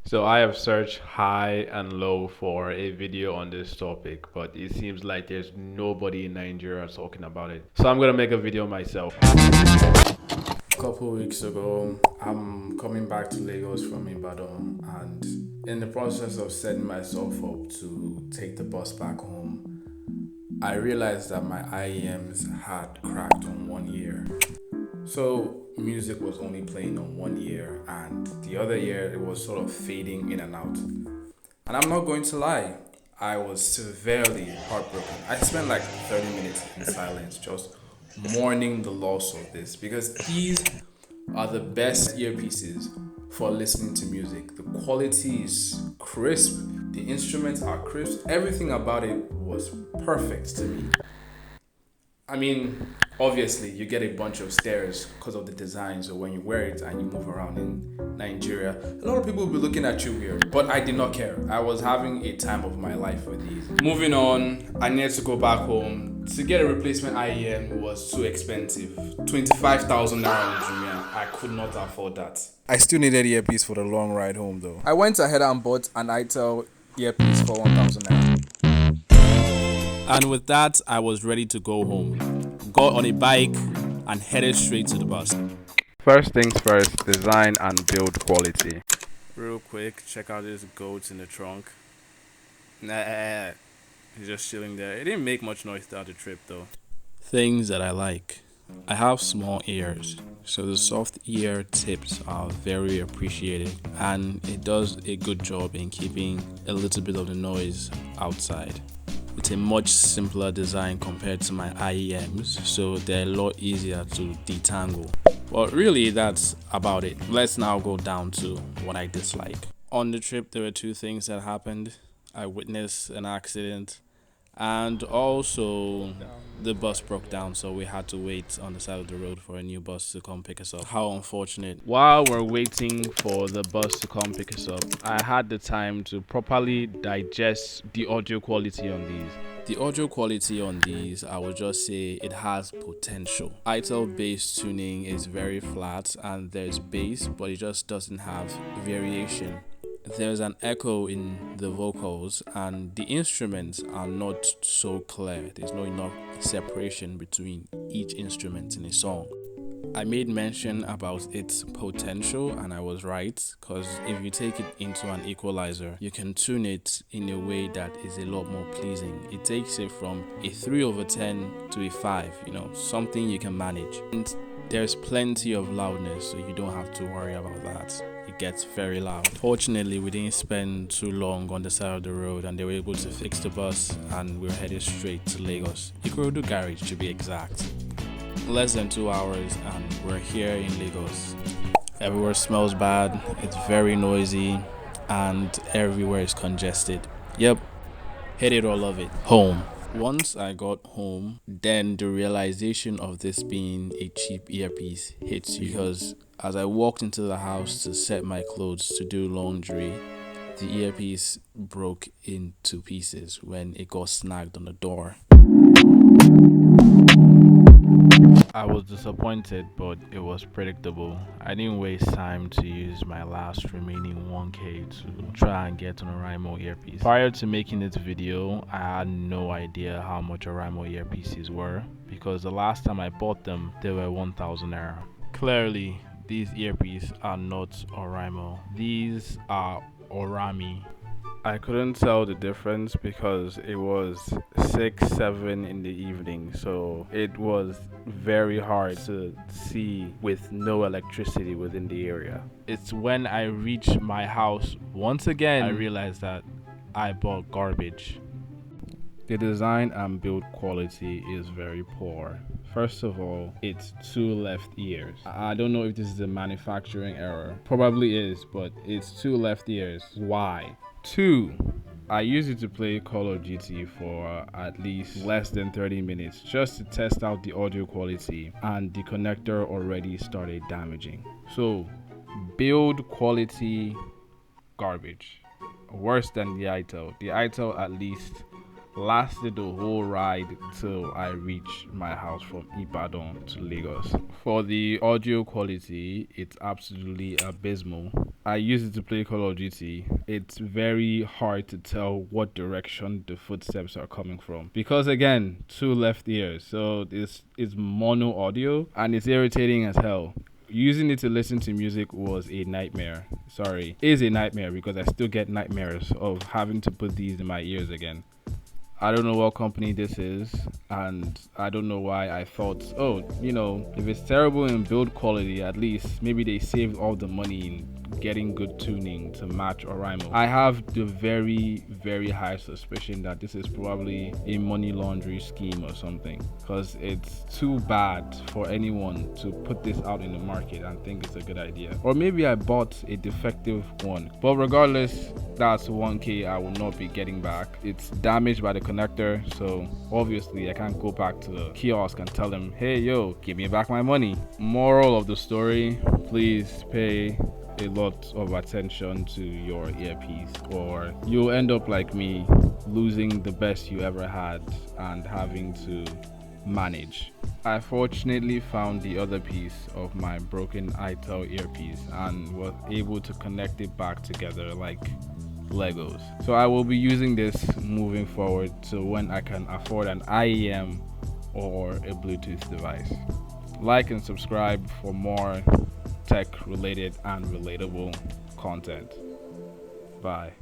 So I have searched high and low for a video on this topic, but it seems like there's nobody in Nigeria talking about it. So I'm gonna make a video myself. A couple weeks ago, I'm coming back to Lagos from Ibadan, and in the process of setting myself up to take the bus back home, I realized that my IEMs had cracked on one ear. So music was only playing on one ear, and the other ear it was sort of fading in and out. And I'm not going to lie, I was severely heartbroken. I spent like 30 minutes in silence just mourning the loss of this because these are the best earpieces for listening to music. The quality is crisp, the instruments are crisp, everything about it was perfect to me. I mean, obviously, you get a bunch of stares because of the design. So when you wear it and you move around in Nigeria, a lot of people will be looking at you weird. But I did not care. I was having a time of my life with these. Moving on, I needed to go back home. To get a replacement IEM was too expensive. 25,000 naira in Nigeria. I could not afford that. I still needed earpiece for the long ride home though. I went ahead and bought an Itel earpiece for 1,000 naira. And with that, I was ready to go home. Got on a bike and headed straight to the bus. First things first, design and build quality. Real quick, check out this goat in the trunk. Nah, he's just chilling there. It didn't make much noise throughout the trip though. Things that I like. I have small ears, so the soft ear tips are very appreciated, and it does a good job in keeping a little bit of the noise outside. It's a much simpler design compared to my IEMs, so they're a lot easier to detangle. But really, that's about it. Let's now go down to what I dislike. On the trip, there were two things that happened. I witnessed an accident, and also the bus broke down, so we had to wait on the side of the road for a new bus to come pick us up. How unfortunate. While we're waiting for the bus to come pick us up, I had the time to properly digest the audio quality on these. The audio quality on these, I would just say it has potential. Itel bass tuning is very flat and there's bass, but it just doesn't have variation. There's an echo in the vocals and the instruments are not so clear. There's not enough separation between each instrument in a song. I made mention about its potential and I was right, because if you take it into an equalizer, you can tune it in a way that is a lot more pleasing. It takes it from a 3/10 to a 5, something you can manage. And there's plenty of loudness, so you don't have to worry about that. It gets very loud. Fortunately, we didn't spend too long on the side of the road and they were able to fix the bus and we were headed straight to Lagos. Ikorodu garage to be exact. Less than 2 hours and we're here in Lagos. Everywhere smells bad, it's very noisy, and everywhere is congested. Yep, hate it or love it. Home. Once I got home, then the realization of this being a cheap earpiece hits you, because as I walked into the house to set my clothes to do laundry, the earpiece broke into pieces when it got snagged on the door. I was disappointed, but it was predictable. I didn't waste time to use my last remaining 1k to try and get an Oraimo earpiece. Prior to making this video, I had no idea how much Oraimo earpieces were, because the last time I bought them, they were 1,000 naira. Clearly, these earpieces are not Oraimo. These are Orami. I couldn't tell the difference because it was 6, 7 in the evening, so it was very hard to see with no electricity within the area. It's when I reached my house once again I realized that I bought garbage. The design and build quality is very poor. First of all, it's 2 left ears. I don't know if this is a manufacturing error. Probably is, but it's 2 left ears. Why? 2. I used it to play Call of Duty for at least less than 30 minutes just to test out the audio quality, and the connector already started damaging. So, build quality garbage. Worse than the Itel. The Itel at least lasted the whole ride till I reached my house from Ibadan to Lagos. For the audio quality, it's absolutely abysmal. I use it to play Call of Duty. It's very hard to tell what direction the footsteps are coming from because again, two left ears, so this is mono audio and it's irritating as hell. Using it to listen to music was a nightmare. Sorry, is a nightmare because I still get nightmares of having to put these in my ears again. I don't know what company this is, and I don't know why I thought, oh, if it's terrible in build quality, at least maybe they saved all the money in getting good tuning to match Oraimo. I have the very, very high suspicion that this is probably a money laundry scheme or something, because it's too bad for anyone to put this out in the market and think it's a good idea. Or maybe I bought a defective one. But regardless, that's 1K I will not be getting back. It's damaged by the connector, so obviously I can't go back to the kiosk and tell them, hey yo, give me back my money. Moral of the story, please pay a lot of attention to your earpiece or you'll end up like me, losing the best you ever had and having to manage. I fortunately found the other piece of my broken Itel earpiece and was able to connect it back together like Legos. So I will be using this moving forward to when I can afford an IEM or a Bluetooth device. Like and subscribe for more tech related and relatable content. Bye.